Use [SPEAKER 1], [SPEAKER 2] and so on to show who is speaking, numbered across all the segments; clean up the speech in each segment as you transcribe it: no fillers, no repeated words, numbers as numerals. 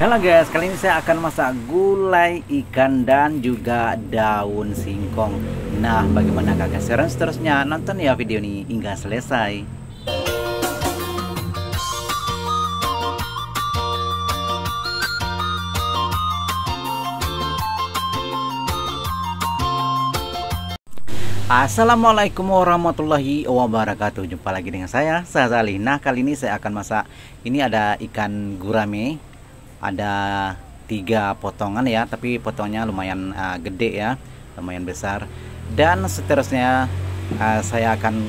[SPEAKER 1] Halo guys, kali ini saya akan masak gulai ikan dan juga daun singkong. Nah, bagaimana keseruan seterusnya? Nonton ya video ini hingga selesai. Assalamualaikum warahmatullahi wabarakatuh. Jumpa lagi dengan saya Salih. Nah, kali ini saya akan masak. Ini ada ikan gurame. Ada 3 potongan ya, tapi potongnya lumayan gede ya, lumayan besar. Dan seterusnya saya akan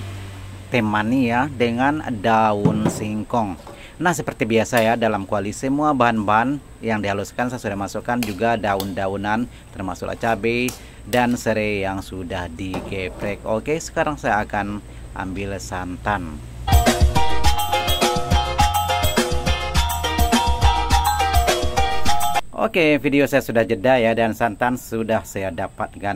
[SPEAKER 1] temani ya dengan daun singkong. Nah, seperti biasa ya, dalam kuali semua bahan-bahan yang dihaluskan saya sudah masukkan, juga daun-daunan termasuk cabai dan serai yang sudah digeprek. Oke, sekarang saya akan ambil santan. Oke, video saya sudah jeda ya, dan santan sudah saya dapatkan.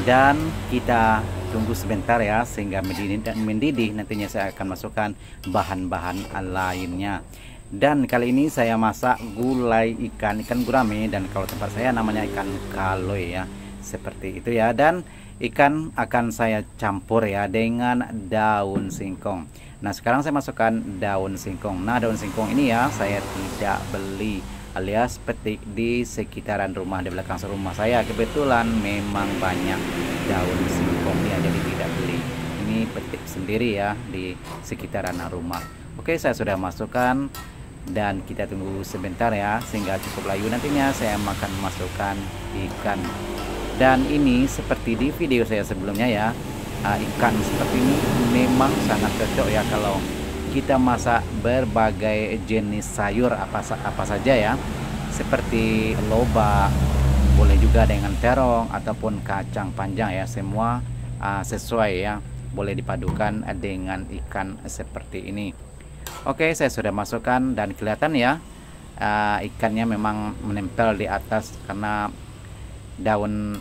[SPEAKER 1] Dan kita tunggu sebentar ya sehingga mendidih. Nantinya saya akan masukkan bahan-bahan lainnya. Dan kali ini saya masak gulai ikan gurame, dan kalau tempat saya namanya ikan kaloi ya, seperti itu ya. Dan ikan akan saya campur ya dengan daun singkong. Nah, sekarang saya masukkan daun singkong. Nah, daun singkong ini ya saya tidak beli, alias petik di sekitaran rumah, di belakang rumah saya kebetulan memang banyak daun singkong ya, jadi tidak beli. Ini petik sendiri ya di sekitaran rumah. Oke, saya sudah masukkan dan kita tunggu sebentar ya sehingga cukup layu. Nantinya saya akan masukkan ikan. Dan ini seperti di video saya sebelumnya ya, ikan seperti ini memang sangat cocok ya kalau kita masak berbagai jenis sayur apa saja ya, seperti lobak, boleh juga dengan terong ataupun kacang panjang ya, semua sesuai ya, boleh dipadukan dengan ikan seperti ini. Oke, saya sudah masukkan dan kelihatan ya, ikannya memang menempel di atas karena daun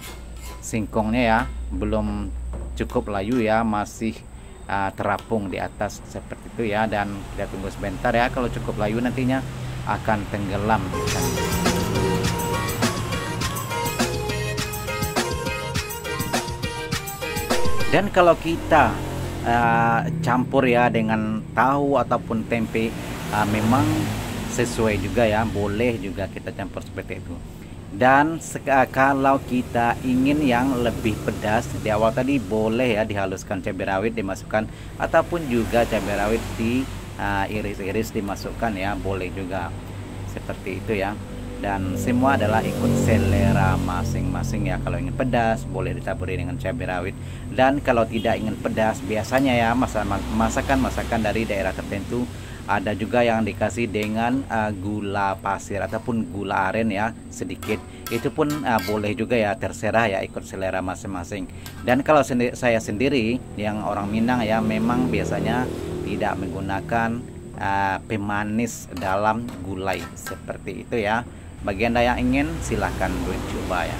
[SPEAKER 1] singkongnya ya belum cukup layu ya, masih terapung di atas seperti itu ya. Dan kita tunggu sebentar ya, kalau cukup layu nantinya akan tenggelam ikan. Dan kalau kita campur ya dengan tahu ataupun tempe, memang sesuai juga ya, boleh juga kita campur seperti itu. Dan kalau kita ingin yang lebih pedas, di awal tadi boleh ya dihaluskan cabai rawit dimasukkan, ataupun juga cabai rawit di iris-iris dimasukkan ya, boleh juga seperti itu ya. Dan semua adalah ikut selera masing-masing ya. Kalau ingin pedas boleh ditaburi dengan cabai rawit, dan kalau tidak ingin pedas, biasanya ya masakan dari daerah tertentu ada juga yang dikasih dengan gula pasir ataupun gula aren ya sedikit. Itu pun boleh juga ya, terserah ya, ikut selera masing-masing. Dan kalau saya sendiri yang orang Minang ya, memang biasanya tidak menggunakan pemanis dalam gulai seperti itu ya. Bagi Anda yang ingin, silahkan coba ya.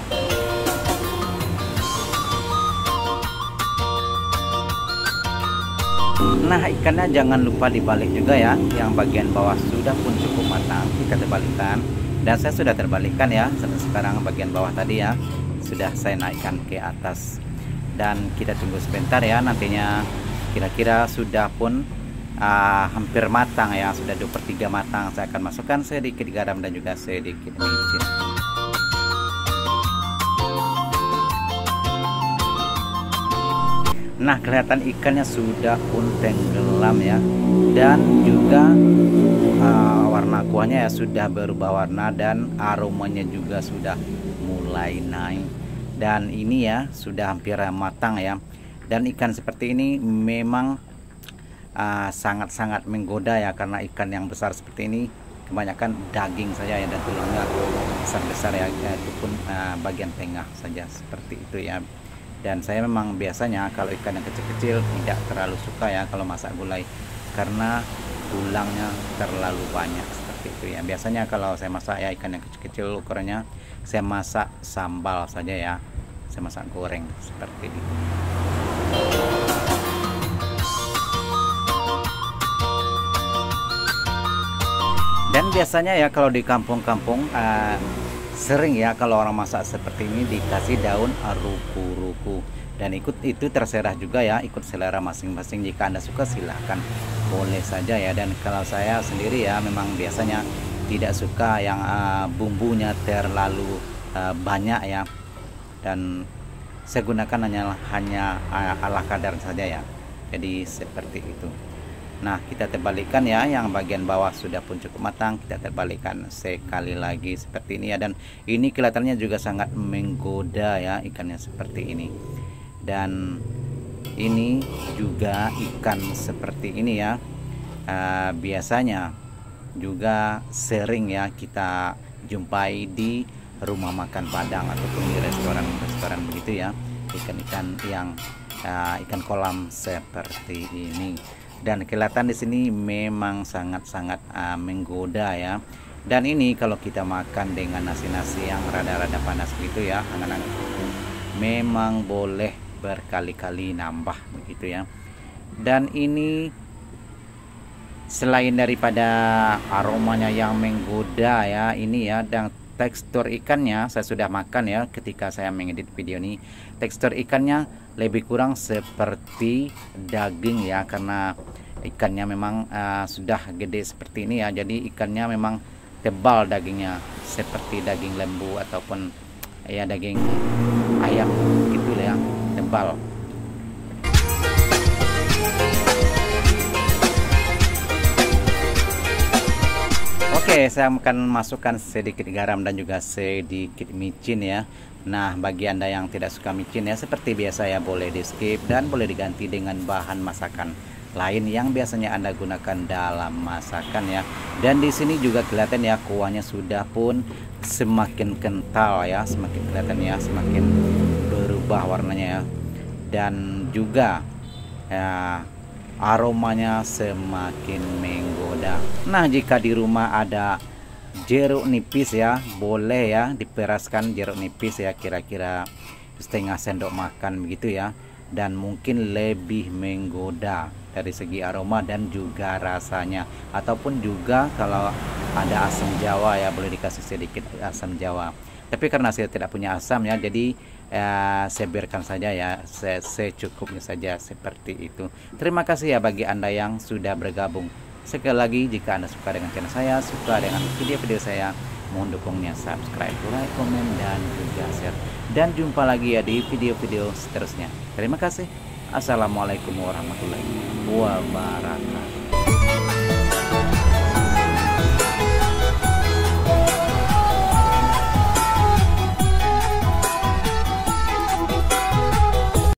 [SPEAKER 1] Nah, ikannya jangan lupa dibalik juga ya. Yang bagian bawah sudah pun cukup matang, kita terbalikkan. Dan saya sudah terbalikkan ya. Sekarang bagian bawah tadi ya sudah saya naikkan ke atas. Dan kita tunggu sebentar ya, nantinya kira-kira sudah pun hampir matang ya, sudah 2/3 matang. Saya akan masukkan sedikit garam dan juga sedikit micin. Nah, kelihatan ikannya sudah pun tenggelam ya, dan juga warna kuahnya ya sudah berubah warna, dan aromanya juga sudah mulai naik. Dan ini ya sudah hampir matang ya. Dan ikan seperti ini memang sangat-sangat menggoda ya, karena ikan yang besar seperti ini kebanyakan daging saja ya, dan tulangnya besar-besar ya, itu pun bagian tengah saja seperti itu ya. Dan saya memang biasanya kalau ikan yang kecil-kecil tidak terlalu suka ya kalau masak gulai, karena tulangnya terlalu banyak seperti itu ya. Biasanya kalau saya masak ya ikan yang kecil-kecil ukurannya, saya masak sambal saja ya, saya masak goreng seperti itu. Dan biasanya ya kalau di kampung-kampung sering ya kalau orang masak seperti ini dikasih daun ruku-ruku, dan itu terserah juga ya, ikut selera masing-masing. Jika Anda suka silahkan, boleh saja ya. Dan kalau saya sendiri ya memang biasanya tidak suka yang bumbunya terlalu banyak ya, dan saya gunakan hanya ala kadar saja ya, jadi seperti itu. Nah, kita terbalikkan ya, yang bagian bawah sudah pun cukup matang, kita terbalikkan sekali lagi seperti ini ya. Dan ini kelihatannya juga sangat menggoda ya ikannya seperti ini. Dan ini juga ikan seperti ini ya, biasanya juga sering ya kita jumpai di rumah makan Padang ataupun di restoran-restoran begitu ya, ikan-ikan yang ikan kolam seperti ini. Dan kelihatan di sini memang sangat-sangat menggoda ya. Dan ini kalau kita makan dengan nasi-nasi yang rada-rada panas gitu ya, anak-anak, memang boleh berkali-kali nambah begitu ya. Dan ini selain daripada aromanya yang menggoda ya, ini ya, dan tekstur ikannya saya sudah makan ya ketika saya mengedit video ini. Tekstur ikannya lebih kurang seperti daging ya, karena ikannya memang sudah gede seperti ini ya. Jadi ikannya memang tebal dagingnya, seperti daging lembu ataupun ya daging ayam gitu ya, tebal. Oke, saya akan masukkan sedikit garam dan juga sedikit micin ya. Nah, bagi Anda yang tidak suka micin ya, seperti biasa ya, boleh di skip dan boleh diganti dengan bahan masakan lain yang biasanya Anda gunakan dalam masakan ya. Dan di sini juga kelihatan ya, kuahnya sudah pun semakin kental ya, semakin kelihatan ya, semakin berubah warnanya ya. Dan juga ya, aromanya semakin menggoda. Nah, jika di rumah ada jeruk nipis ya, boleh ya diperaskan jeruk nipis ya, kira-kira setengah sendok makan begitu ya. Dan mungkin lebih menggoda dari segi aroma dan juga rasanya. Ataupun juga kalau ada asam jawa ya, boleh dikasih sedikit asam jawa. Tapi karena saya tidak punya asam ya, jadi saya biarkan saja ya, secukupnya saja seperti itu. Terima kasih ya bagi Anda yang sudah bergabung. Sekali lagi, jika Anda suka dengan channel saya, suka dengan video-video saya, mohon dukungnya subscribe, like, komen, dan juga share. Dan jumpa lagi ya di video-video seterusnya. Terima kasih. Assalamualaikum warahmatullahi wabarakatuh.